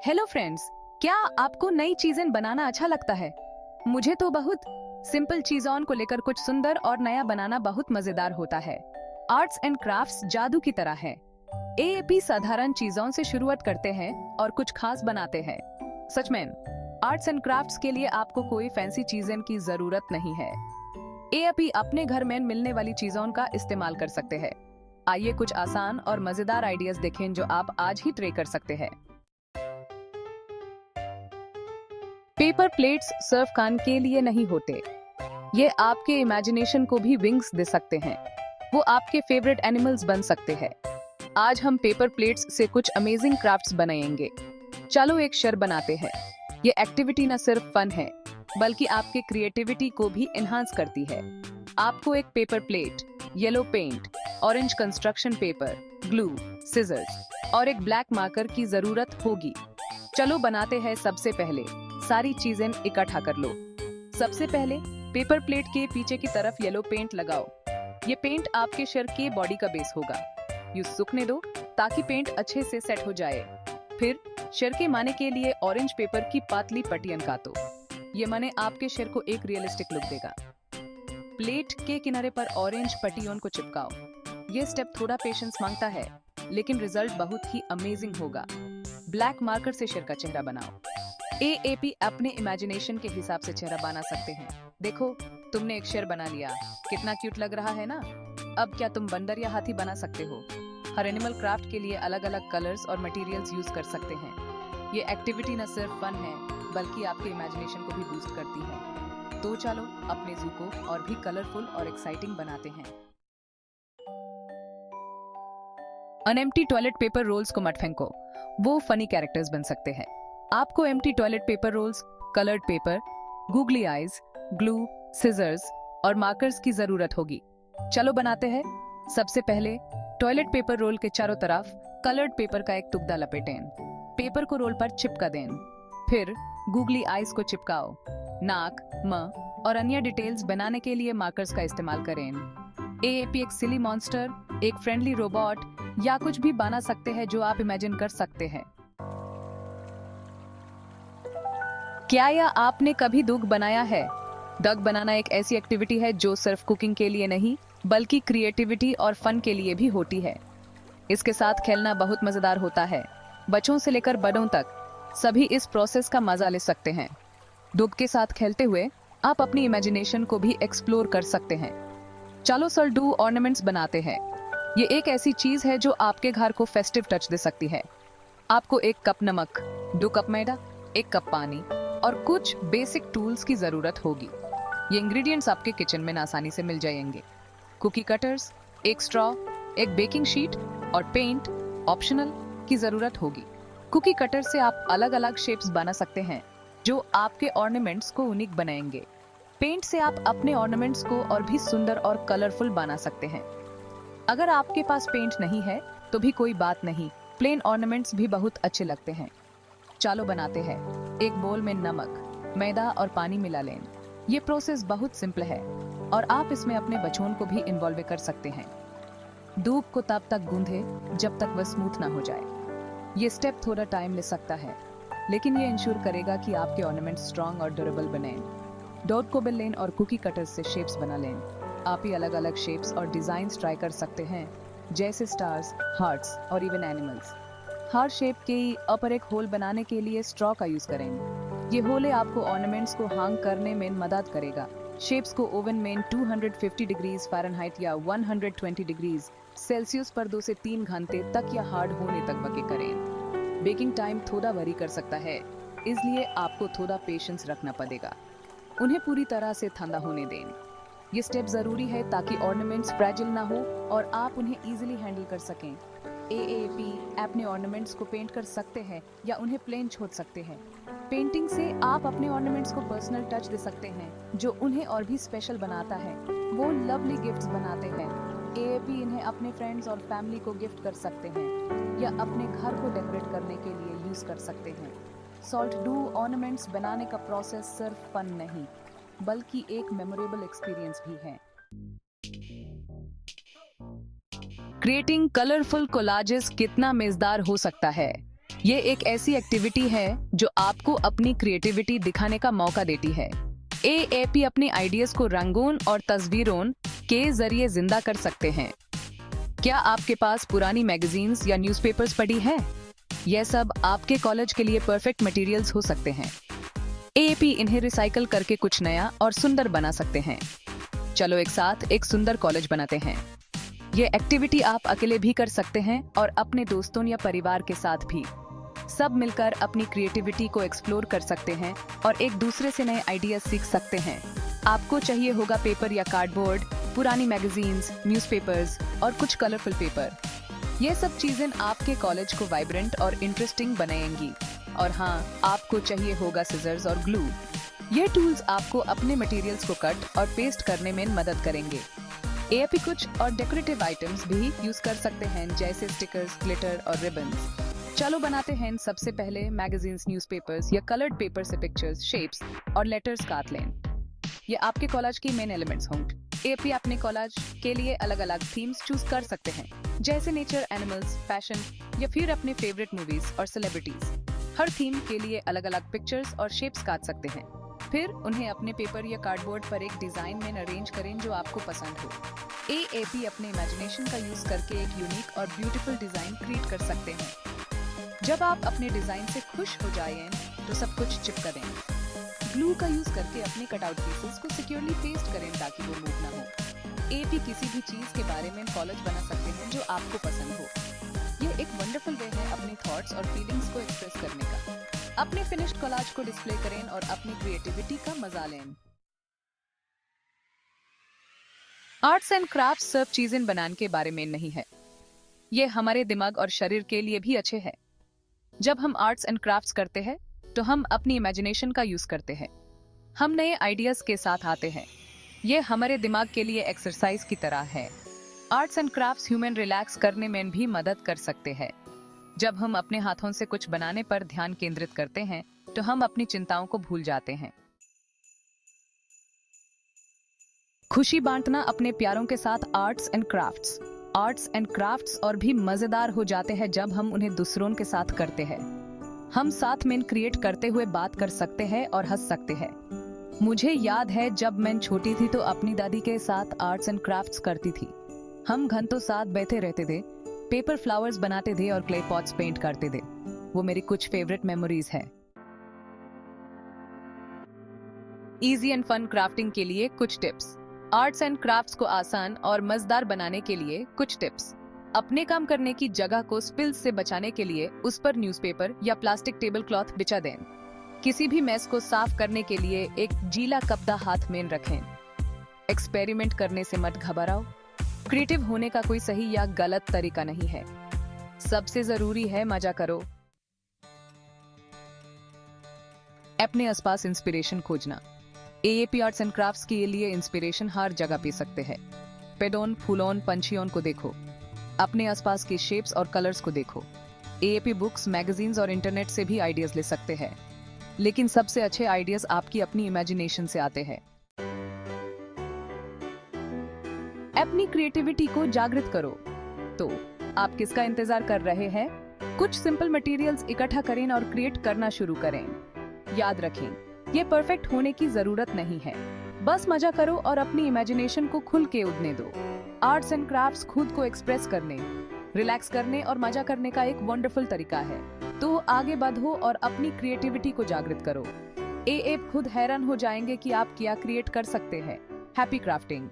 Hello friends, क्या आपको नई चीजें बनाना अच्छा लगता है? मुझे तो बहुत सिंपल चीजों को लेकर कुछ सुंदर और नया बनाना बहुत मजेदार होता है। आर्ट्स एंड क्राफ्ट्स जादू की तरह है। एएपी साधारण चीजों से शुरुआत करते हैं और कुछ खास बनाते हैं। सच में आर्ट्स एंड क्राफ्ट्स के लिए आपको कोई फैंसी चीजें की जरूरत नहीं है। एएपी अपने घर में मिलने वाली चीजों का इस्तेमाल कर सकते हैं। आइए कुछ आसान और मजेदार आइडियाज देखें जो आप आज ही ट्राई कर सकते हैं। पेपर प्लेट्स सिर्फ खाने के लिए नहीं होते, ये आपके इमेजिनेशन को भी विंग्स दे सकते हैं। वो आपके फेवरेट एनिमल्स बन सकते हैं। आज हम पेपर प्लेट्स से कुछ अमेजिंग क्राफ्ट्स बनाएंगे। चलो एक शेर बनाते हैं। ये एक्टिविटी न सिर्फ फन है, बल्कि आपके क्रिएटिविटी को भी एनहांस करती है। आपको एक paper plate, yellow paint, orange construction paper, glue, scissors और एक ब्लैक मार्कर की जरूरत होगी। चलो बनाते हैं। सबसे पहले सारी चीजें इकट्ठा कर लो। सबसे पहले पेपर प्लेट के पीछे की तरफ येलो पेंट लगाओ। ये पेंट आपके शेर के बॉडी का बेस होगा। यूं सूखने दो ताकि पेंट अच्छे से सेट हो जाए। फिर शेर के माने के लिए ऑरेंज पेपर की पातली पट्टियां काटो। ये माने आपके शेर को एक रियलिस्टिक लुक देगा। प्लेट के किनारे पर ऑरेंज पट्टियों को चिपकाओ। ये स्टेप थोड़ा पेशेंस मांगता है, लेकिन रिजल्ट बहुत ही अमेजिंग होगा। ब्लैक मार्कर से शेर का चेहरा बनाओ। एएपी अपने इमेजिनेशन के हिसाब से चेहरा बना सकते हैं। देखो, तुमने एक शेर बना लिया। कितना क्यूट लग रहा है ना? अब क्या तुम बंदर या हाथी बना सकते हो? हर एनिमल क्राफ्ट के लिए अलग अलग कलर्स और मटेरियल्स यूज कर सकते हैं। ये एक्टिविटी न सिर्फ फन है, बल्कि आपके इमेजिनेशन को भी बूस्ट करती है। तो चलो अपने जू को और भी कलरफुल और एक्साइटिंग बनाते हैं। अनएम्प्टी टॉयलेट पेपर रोल्स को मत फेंको, वो फनी कैरेक्टर्स बन सकते हैं। आपको empty toilet paper roles, coloured paper, googly eyes, glue, scissors और मार्कर्स की जरूरत होगी। चलो बनाते हैं। सबसे पहले टॉयलेट पेपर रोल के चारों तरफ कलर्ड पेपर का एक टुकड़ा लपेटें। पेपर को रोल पर चिपका दें। फिर गूगली आईज को चिपकाओ। नाक, मुंह और अन्य डिटेल्स बनाने के लिए मार्कर्स का इस्तेमाल करें। एएपी एक सिली मॉन्स्टर, एक फ्रेंडली रोबोट या कुछ भी बना सकते हैं जो आप इमेजिन कर सकते हैं। क्या या आपने कभी डग बनाया है? डग बनाना एक ऐसी एक्टिविटी है जो सिर्फ कुकिंग के लिए नहीं, बल्कि क्रिएटिविटी और फन के लिए भी होती है। इसके साथ खेलना बहुत मजेदार होता है। बच्चों से लेकर बड़ों तक सभी इस प्रोसेस का मजा ले सकते हैं। डग के साथ खेलते हुए आप अपनी इमेजिनेशन को भी एक्सप्लोर कर सकते हैं। चलो सर डू ऑर्नामेंट्स बनाते हैं। ये एक ऐसी चीज है जो आपके घर को फेस्टिव टच दे सकती है। आपको एक कप नमक, 2 कप मैदा, 1 कप पानी और कुछ बेसिक टूल्स की जरूरत होगी। ये इंग्रेडिएंट्स आपके किचन में आसानी से मिल जाएंगे। कुकी कटर्स, एक स्ट्रॉ, एक बेकिंग शीट और पेंट ऑप्शनल की जरूरत होगी। कुकी कटर से आप अलग अलग शेप्स बना सकते हैं जो आपके ऑर्नामेंट्स को यूनिक बनाएंगे। पेंट से आप अपने ऑर्नामेंट्स को और भी सुंदर और कलरफुल बना सकते हैं। अगर आपके पास पेंट नहीं है तो भी कोई बात नहीं, प्लेन ऑर्नामेंट्स भी बहुत अच्छे लगते हैं। चलो बनाते हैं। एक बोल में नमक, मैदा और पानी मिला लें। ये प्रोसेस बहुत सिंपल है और आप इसमें अपने बच्चों को भी इन्वॉल्व कर सकते हैं। दूध को तब तक गूंधे जब तक वह स्मूथ ना हो जाए। ये स्टेप थोड़ा टाइम ले सकता है, लेकिन ये इंश्योर करेगा कि आपके ऑर्नामेंट स्ट्रॉन्ग और ड्यूरेबल बने। डॉट को बेल लें और कुकी कटर से शेप्स बना लें। आप ही अलग अलग शेप्स और डिजाइन्स ट्राई कर सकते हैं, जैसे स्टार्स, हार्ट्स और इवन एनिमल्स। हर शेप के ऊपर एक होल बनाने के लिए स्ट्रॉ का यूज करें। ये होल आपको ऑर्नामेंट्स को हैंग करने में मदद करेगा। शेप्स को ओवन में 250 डिग्रीज फ़ारेनहाइट या 120 डिग्रीज सेल्सियस पर 2 से 3 घंटे तक या हार्ड होने तक बेक करें। बेकिंग टाइम थोड़ा वरी कर सकता है, इसलिए आपको थोड़ा पेशेंस रखना पड़ेगा। उन्हें पूरी तरह से ठंडा होने दें। ये स्टेप जरूरी है ताकि ऑर्नामेंट्स फ्रैजिल ना हो और आप उन्हें इजीली हैंडल कर सकें। एएपी अपने ऑर्नामेंट्स को पेंट कर सकते हैं या उन्हें प्लेन छोड़ सकते हैं। पेंटिंग से आप अपने ऑर्नामेंट्स को पर्सनल टच दे सकते हैं, जो उन्हें और भी स्पेशल बनाता है। वो लवली गिफ्ट्स बनाते हैं। एएपी इन्हें अपने फ्रेंड्स और फैमिली को गिफ्ट कर सकते हैं या अपने घर को डेकोरेट करने के लिए यूज कर सकते हैं। सॉल्ट डू ऑर्नामेंट्स बनाने का प्रोसेस सिर्फ फन नहीं, बल्कि एक मेमोरेबल एक्सपीरियंस भी है। क्रिएटिंग कलरफुल कोलाजेस कितना मजेदार हो सकता है। ये एक ऐसी एक्टिविटी है जो आपको अपनी क्रिएटिविटी दिखाने का मौका देती है। एएपी अपने आइडियाज को रंगों और तस्वीरों के जरिए जिंदा कर सकते हैं। क्या आपके पास पुरानी मैगजीन्स या न्यूज़पेपर्स पड़ी हैं? यह सब आपके कॉलेज के लिए परफेक्ट मटेरियल्स हो सकते हैं। एएपी इन्हें रिसाइकल करके कुछ नया और सुंदर बना सकते हैं। चलो एक साथ एक सुंदर कॉलेज बनाते हैं। ये एक्टिविटी आप अकेले भी कर सकते हैं और अपने दोस्तों या परिवार के साथ भी। सब मिलकर अपनी क्रिएटिविटी को एक्सप्लोर कर सकते हैं और एक दूसरे से नए आइडियाज सीख सकते हैं। आपको चाहिए होगा पेपर या कार्डबोर्ड, पुरानी मैगजीन्स, न्यूज़पेपर्स और कुछ कलरफुल पेपर। ये सब चीजें आपके कॉलेज को वाइब्रेंट और इंटरेस्टिंग बनाएंगी। और हाँ, आपको चाहिए होगा सिजर्स और ग्लू। ये टूल्स आपको अपने मटेरियल्स को कट और पेस्ट करने में मदद करेंगे। एएपी कुछ और डेकोरेटिव आइटम्स भी यूज कर सकते हैं, जैसे स्टिकर्स, ग्लिटर और रिबन्स। चलो बनाते हैं। सबसे पहले मैगजीन्स, न्यूज़पेपर्स या कलर्ड पेपर से पिक्चर्स, शेप्स और लेटर्स काट लें। ये आपके कॉलेज की मेन एलिमेंट्स होंगे। एएपी अपने कॉलेज के लिए अलग अलग थीम्स चूज कर सकते हैं, जैसे नेचर, एनिमल्स, फैशन या फिर अपने फेवरेट मूवीज और सेलिब्रिटीज। हर थीम के लिए अलग अलग पिक्चर्स और शेप्स काट सकते हैं। फिर उन्हें अपने पेपर या कार्डबोर्ड पर एक डिजाइन में अरेंज करें जो आपको पसंद हो। एएपी अपने इमेजिनेशन का यूज करके एक यूनिक और ब्यूटीफुल डिजाइन क्रिएट कर सकते हैं। जब आप अपने डिजाइन से खुश हो जाएं, तो सब कुछ चिपका दें। ग्लू का यूज करके अपने कटआउट पीसेस को सिक्योरली पेस्ट करें ताकि वो मूव ना हो। एएपी किसी भी चीज के बारे में कॉलेज बना सकते हैं जो आपको पसंद हो। ये एक वंडरफुल वे है अपने थॉट्स और फीलिंग्स को एक्सप्रेस करने का। अपने फिनिश्ड कोलाज को डिस्प्ले करें और अपनी क्रिएटिविटी का मजा लें। आर्ट्स एंड क्राफ्ट्स सब चीजें बनाने के बारे में नहीं है। ये हमारे दिमाग और शरीर के लिए भी अच्छे हैं। जब हम आर्ट्स एंड क्राफ्ट्स करते हैं तो हम अपनी इमेजिनेशन का यूज करते हैं। हम नए आइडियाज के साथ आते हैं। ये हमारे दिमाग के लिए एक्सरसाइज की तरह है। Arts and crafts human relax करने में भी मदद कर सकते हैं। जब हम अपने हाथों से कुछ बनाने पर ध्यान केंद्रित करते हैं तो हम अपनी चिंताओं को भूल जाते हैं। खुशी बांटना अपने प्यारों के साथ। आर्ट्स एंड क्राफ्ट्स और भी मजेदार हो जाते हैं जब हम उन्हें दूसरों के साथ करते हैं। हम साथ में क्रिएट करते हुए बात कर सकते हैं और हंस सकते हैं। मुझे याद है जब मैं छोटी थी तो अपनी दादी के साथ आर्ट्स एंड क्राफ्ट्स करती थी। हम घंटों साथ बैठे रहते थे, पेपर फ्लावर्स बनाते थे और क्ले पॉट्स पेंट करते थे। वो मेरी कुछ फेवरेट मेमोरीज है। इजी एंड फन क्राफ्टिंग के लिए कुछ टिप्स। आर्ट्स एंड क्राफ्ट्स को आसान और मजेदार बनाने के लिए कुछ टिप्स। अपने काम करने की जगह को स्पिल्स से बचाने के लिए उस पर न्यूज़पेपर या प्लास्टिक टेबल क्लॉथ बिछा दें। किसी भी मेस को साफ करने के लिए एक गीला कपड़ा हाथ में रखें। एक्सपेरिमेंट करने से मत घबराओ। क्रिएटिव होने का कोई सही या गलत तरीका नहीं है। सबसे जरूरी है मजा करो। अपने आसपास इंस्पिरेशन खोजना। एएपी आर्ट्स एंड क्राफ्ट्स के लिए इंस्पिरेशन हर जगह पा सकते हैं। पेड़ों, फूलों, पंछियों को देखो। अपने आसपास के शेप्स और कलर्स को देखो। एएपी बुक्स, मैगजीन्स और इंटरनेट से भी आइडियाज ले सकते हैं, लेकिन सबसे अच्छे आइडियाज आपकी अपनी इमेजिनेशन से आते हैं। अपनी क्रिएटिविटी को जागृत करो। तो आप किसका इंतजार कर रहे हैं? कुछ सिंपल मटेरियल्स इकट्ठा करें और क्रिएट करना शुरू करें। याद रखें, ये परफेक्ट होने की जरूरत नहीं है। बस मजा करो और अपनी इमेजिनेशन को खुल के उड़ने दो। आर्ट्स एंड क्राफ्ट्स खुद को एक्सप्रेस करने, रिलैक्स करने और मजा करने का एक वंडरफुल तरीका है। तो आगे बढ़ो और अपनी क्रिएटिविटी को जागृत करो। एएपी खुद हैरान हो जाएंगे कि आप क्या क्रिएट कर सकते हैं। Happy crafting.